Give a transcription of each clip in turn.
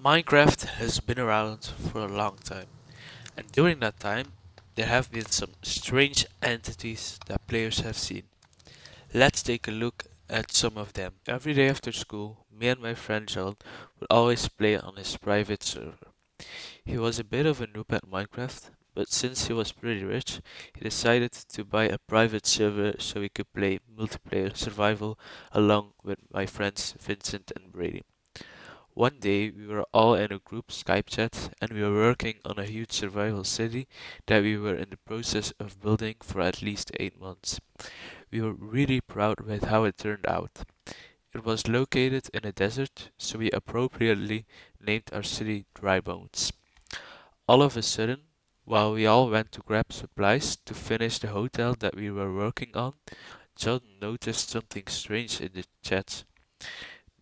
Minecraft has been around for a long time, and during that time, there have been some strange entities that players have seen. Let's take a look at some of them. Every day after school, me and my friend John would always play on his private server. He was a bit of a noob at Minecraft, but since he was pretty rich, he decided to buy a private server so he could play multiplayer survival along with my friends Vincent and Brady. One day we were all in a group Skype chat and we were working on a huge survival city that we were in the process of building for at least 8 months. We were really proud with how it turned out. It was located in a desert, so we appropriately named our city Dry Bones. All of a sudden, while we all went to grab supplies to finish the hotel that we were working on, John noticed something strange in the chat.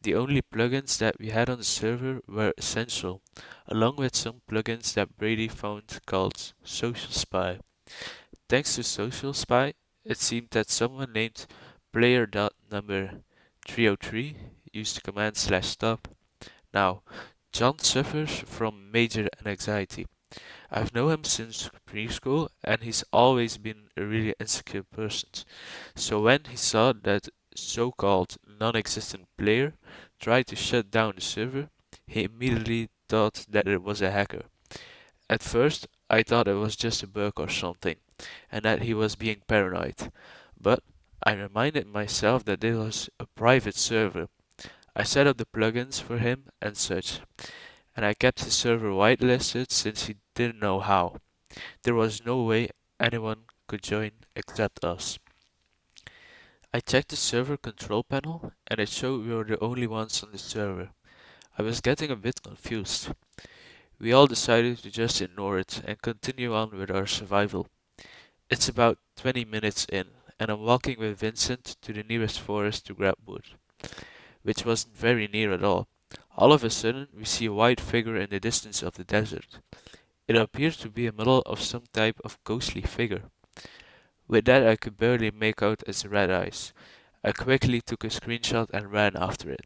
The only plugins that we had on the server were Essential, along with some plugins that Brady found called Social Spy. Thanks to Social Spy, it seemed that someone named player.number 303 used the command /stop. Now, John suffers from major anxiety. I've known him since preschool and he's always been a really insecure person. So when he saw that so-called non-existent player tried to shut down the server, he immediately thought that it was a hacker. At first, I thought it was just a bug or something, and that he was being paranoid. But I reminded myself that this was a private server. I set up the plugins for him and such, and I kept his server whitelisted since he didn't know how. There was no way anyone could join except us. I checked the server control panel and it showed we were the only ones on the server. I was getting a bit confused. We all decided to just ignore it and continue on with our survival. It's about 20 minutes in, and I'm walking with Vincent to the nearest forest to grab wood, which wasn't very near at all. All of a sudden, we see a white figure in the distance of the desert. It appears to be a model of some type of ghostly figure. With that, I could barely make out its red eyes. I quickly took a screenshot and ran after it.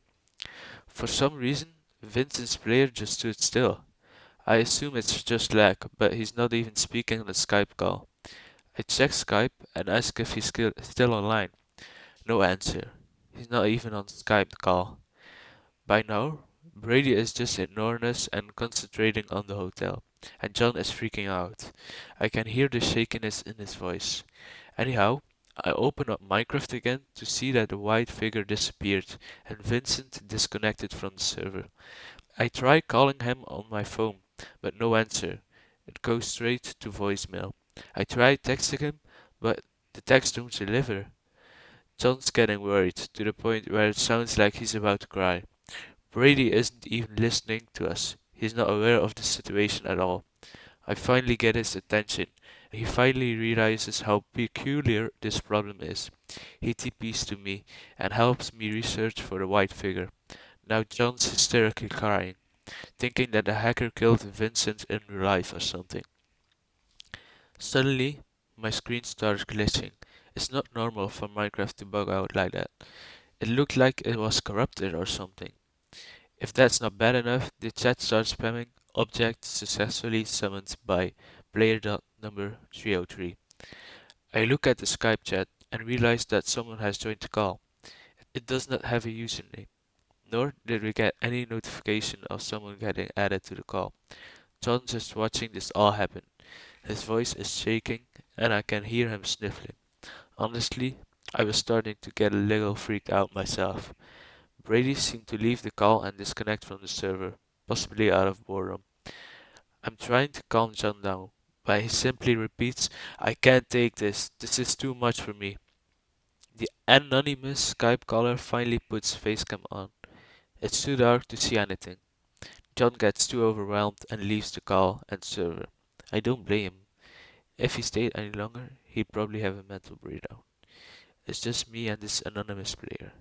For some reason, Vincent's player just stood still. I assume it's just lag, but he's not even speaking on the Skype call. I check Skype and ask if he's still online. No answer. He's not even on Skype call. By now, Brady is just ignoring us and concentrating on the hotel, and John is freaking out. I can hear the shakiness in his voice. Anyhow, I open up Minecraft again to see that the white figure disappeared and Vincent disconnected from the server. I try calling him on my phone, but no answer. It goes straight to voicemail. I try texting him, but the text don't deliver. John's getting worried to the point where it sounds like he's about to cry. Brady isn't even listening to us. He's not aware of the situation at all. I finally get his attention, and he finally realizes how peculiar this problem is. He TPs to me and helps me research for the white figure. Now John's hysterically crying, thinking that the hacker killed Vincent in real life or something. Suddenly, my screen starts glitching. It's not normal for Minecraft to bug out like that. It looked like it was corrupted or something. If that's not bad enough, the chat starts spamming object successfully summoned by player.number 303. I look at the Skype chat and realize that someone has joined the call. It does not have a username, nor did we get any notification of someone getting added to the call. John's just watching this all happen. His voice is shaking and I can hear him sniffling. Honestly, I was starting to get a little freaked out myself. Brady seemed to leave the call and disconnect from the server, possibly out of boredom. I'm trying to calm John down, but he simply repeats, I can't take this. This is too much for me. The anonymous Skype caller finally puts facecam on. It's too dark to see anything. John gets too overwhelmed and leaves the call and server. I don't blame him. If he stayed any longer, he'd probably have a mental breakdown. It's just me and this anonymous player.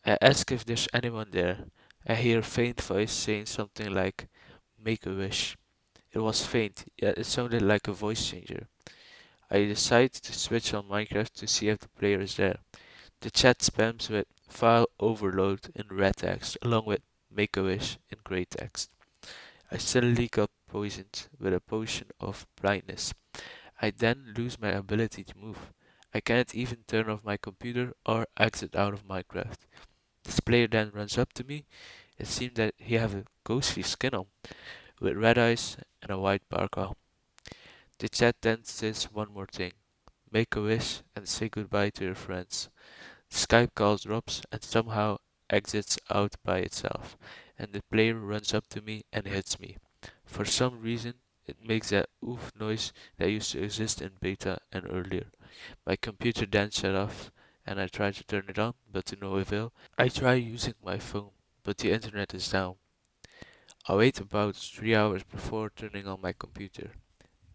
I ask if there's anyone there. I hear a faint voice saying something like, make a wish. It was faint, yet it sounded like a voice changer. I decide to switch on Minecraft to see if the player is there. The chat spams with file overload in red text, along with make a wish in grey text. I suddenly got poisoned with a potion of blindness. I then lose my ability to move. I can't even turn off my computer or exit out of Minecraft. This player then runs up to me. It seemed that he had a ghostly skin on, with red eyes and a white parka. The chat then says one more thing. Make a wish and say goodbye to your friends. The Skype call drops and somehow exits out by itself, and the player runs up to me and hits me. For some reason, it makes that oof noise that used to exist in beta and earlier. My computer then shut off, and I tried to turn it on, but to no avail. I try using my phone, but the internet is down. I wait about 3 hours before turning on my computer.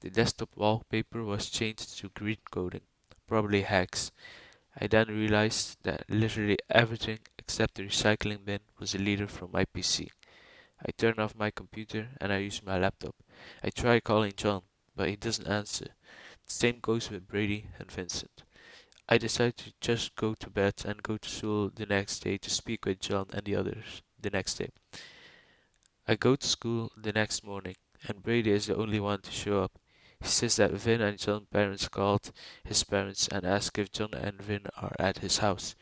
The desktop wallpaper was changed to green coding, probably hacks. I then realized that literally everything except the recycling bin was deleted from my PC. I turn off my computer and I use my laptop. I try calling John, but he doesn't answer. The same goes with Brady and Vincent. I decide to just go to bed and go to school the next day to speak with John and the others the next day. I go to school the next morning, and Brady is the only one to show up. He says that Vin and John's parents called his parents and asked if John and Vin are at his house.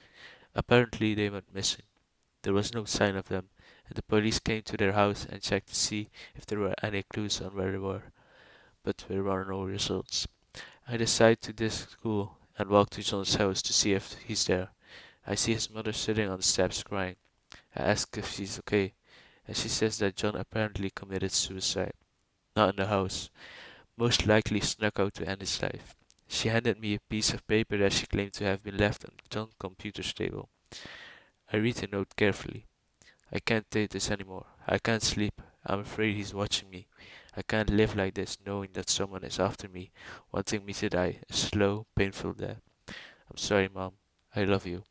Apparently, they went missing. There was no sign of them, and the police came to their house and checked to see if there were any clues on where they were, but there were no results. I decide to disk school and walk to John's house to see if he's there. I see his mother sitting on the steps crying. I ask if she's okay, and she says that John apparently committed suicide. Not in the house, most likely snuck out to end his life. She handed me a piece of paper that she claimed to have been left on John's computer's table. I read the note carefully. I can't take this anymore. I can't sleep. I'm afraid he's watching me. I can't live like this knowing that someone is after me, wanting me to die a slow, painful death. I'm sorry, Mom. I love you.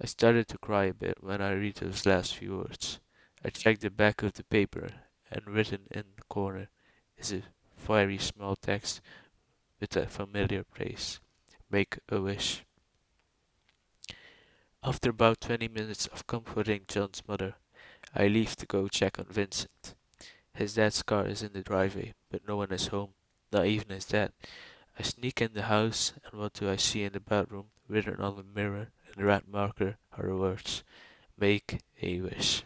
I started to cry a bit when I read those last few words. I checked the back of the paper, and written in the corner is a very small text with a familiar phrase. Make a wish. After about 20 minutes of comforting John's mother, I leave to go check on Vincent. His dad's car is in the driveway, but no one is home, not even his dad. I sneak in the house, and what do I see in the bedroom? Written on the mirror in red marker are the words, Make a wish.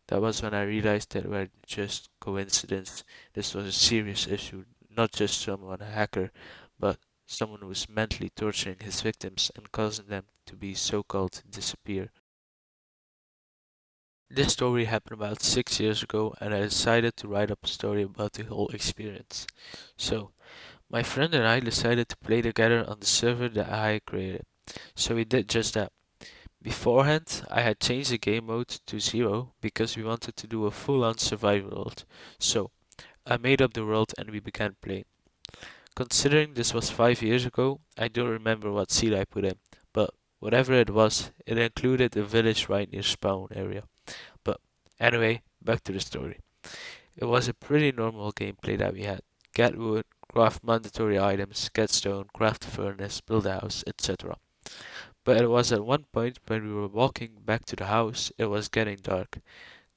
That was when I realized that were just coincidence. This was a serious issue, not just someone a hacker, but someone who was mentally torturing his victims and causing them to be so-called disappear. This story happened about 6 years ago, and I decided to write up a story about the whole experience. So, my friend and I decided to play together on the server that I created. So we did just that. Beforehand, I had changed the game mode to 0 because we wanted to do a full-on survival world. So, I made up the world and we began playing. Considering this was 5 years ago, I don't remember what seed I put in, but whatever it was, it included a village right near spawn area. But anyway, back to the story. It was a pretty normal gameplay that we had. Get wood, craft mandatory items, get stone, craft a furnace, build a house, etc. But it was at one point when we were walking back to the house, it was getting dark.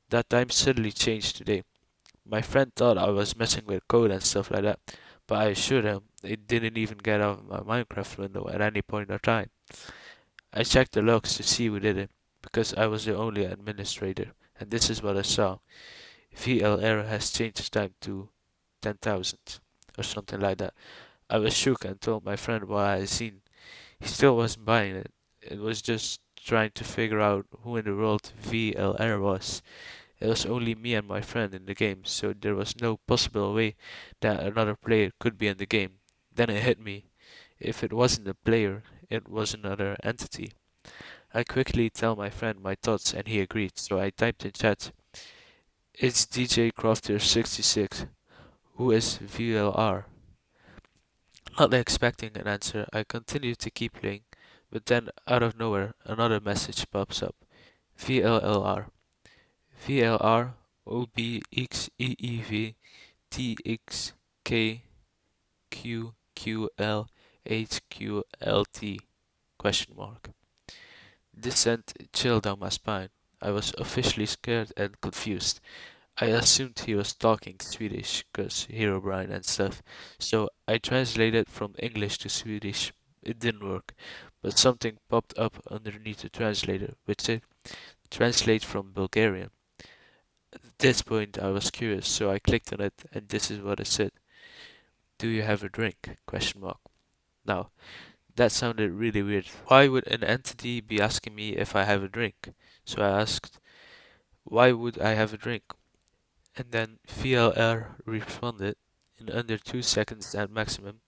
That time suddenly changed today. My friend thought I was messing with code and stuff like that, but I assured him it didn't even get out of my Minecraft window at any point in time. I checked the logs to see who did it, because I was the only administrator, and this is what I saw. VL error has changed the time to 10,000 or something like that. I was shook and told my friend what I had seen. He still wasn't buying it. It was just trying to figure out who in the world VLR was. It was only me and my friend in the game, so there was no possible way that another player could be in the game. Then it hit me. If it wasn't a player, it was another entity. I quickly tell my friend my thoughts and he agreed, so I typed in chat, it's DJ Crofter66. Who is VLR? Not expecting an answer, I continue to keep playing, but then out of nowhere another message pops up. VLLR. VLR OBXEEV TXKQQLHQLT question mark. This sent a chill down my spine. I was officially scared and confused. I assumed he was talking Swedish, 'cause Hero Brian and stuff, so I translated from English to Swedish. It didn't work, but something popped up underneath the translator, which said, translate from Bulgarian. At this point I was curious, so I clicked on it, and this is what it said. Do you have a drink? Question mark. Now, that sounded really weird. Why would an entity be asking me if I have a drink? So I asked, why would I have a drink? And then VLR responded in under 2 seconds at maximum,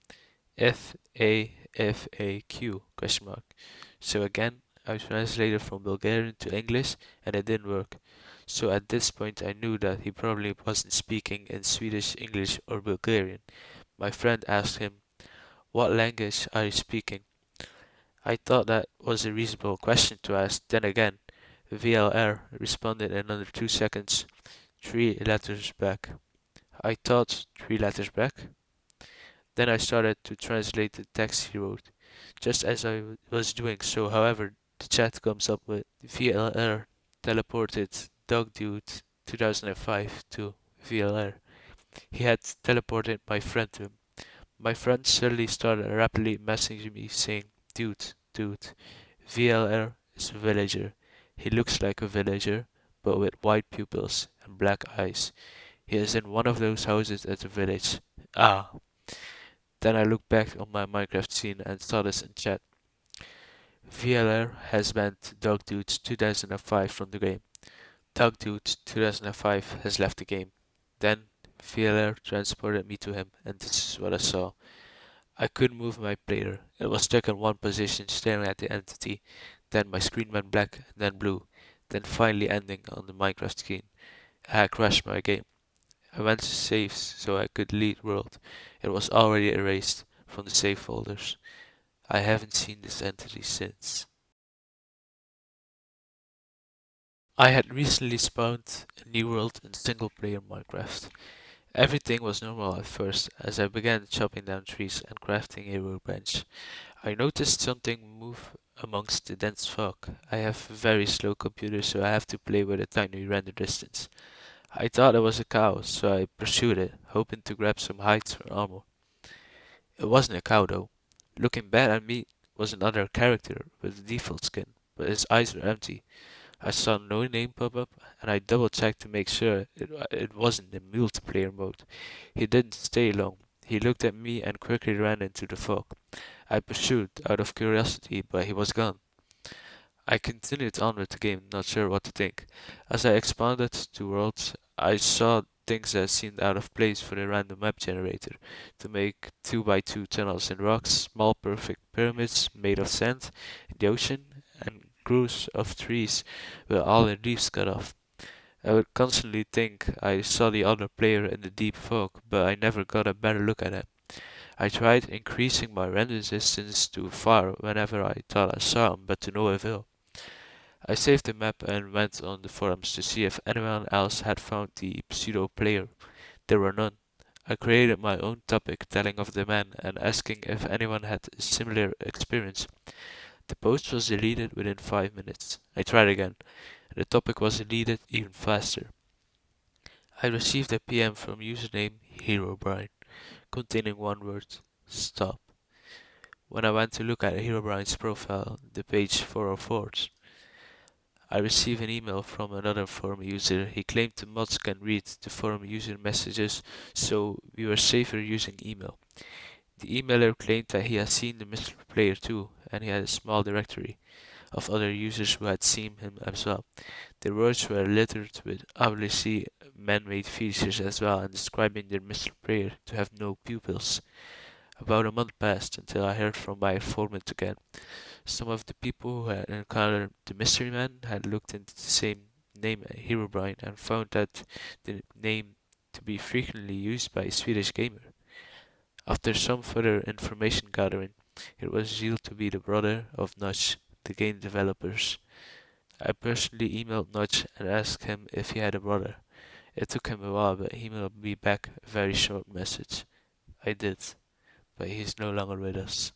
FAFAQ question mark. So again, I translated from Bulgarian to English and it didn't work. So at this point I knew that he probably wasn't speaking in Swedish, English or Bulgarian. My friend asked him, what language are you speaking? I thought that was a reasonable question to ask. Then again, VLR responded in under 2 seconds, 3 letters back. I thought 3 letters back. Then I started to translate the text he wrote. Just as I was doing so, however, the chat comes up with VLR teleported Dog Dude 2005 to VLR. He had teleported my friend to him. My friend suddenly started rapidly messaging me saying, dude, VLR is a villager. He looks like a villager, but with white pupils and black eyes. He is in one of those houses at the village. Ah. Then I looked back on my Minecraft scene and saw this in chat. VLR has banned Dogdude 2005 from the game. Dogdude 2005 has left the game. Then VLR transported me to him, and this is what I saw. I couldn't move my player. It was stuck in one position staring at the entity. Then my screen went black and then blue. Then finally ending on the Minecraft screen. I had crashed my game. I went to saves so I could delete world. It was already erased from the save folders. I haven't seen this entity since. I had recently spawned a new world in single player Minecraft. Everything was normal at first as I began chopping down trees and crafting a workbench. I noticed something move amongst the dense fog. I have a very slow computer, so I have to play with a tiny render distance. I thought it was a cow, so I pursued it, hoping to grab some hides or armor. It wasn't a cow though. Looking back at me was another character with a default skin, but his eyes were empty. I saw no name pop up, and I double checked to make sure it wasn't in multiplayer mode. He didn't stay long. He looked at me and quickly ran into the fog. I pursued out of curiosity, but he was gone. I continued on with the game, not sure what to think. As I expanded to worlds, I saw things that seemed out of place for the random map generator, to make 2x2 tunnels in rocks, small perfect pyramids made of sand in the ocean, and groves of trees with all their leaves cut off. I would constantly think I saw the other player in the deep fog, but I never got a better look at him. I tried increasing my render distance to far whenever I thought I saw him, but to no avail. I saved the map and went on the forums to see if anyone else had found the pseudo player. There were none. I created my own topic telling of the man and asking if anyone had a similar experience. The post was deleted within 5 minutes. I tried again, and the topic was deleted even faster. I received a PM from username HeroBrian containing one word: stop. When I went to look at HeroBrian's profile, the page 404, I received an email from another forum user. He claimed the mods can read the forum user messages, so we were safer using email. The emailer claimed that he had seen the mystery player too, and he had a small directory of other users who had seen him as well. Their words were littered with obviously man-made features as well, and describing their mystery player to have no pupils. About a month passed until I heard from my informant again. Some of the people who had encountered the mystery man had looked into the same name, Herobrine, and found that the name to be frequently used by a Swedish gamer. After some further information gathering, it was revealed to be the brother of Notch, the game developers. I personally emailed Notch and asked him if he had a brother. It took him a while, but he emailed me back a very short message. I did, but he's no longer with us.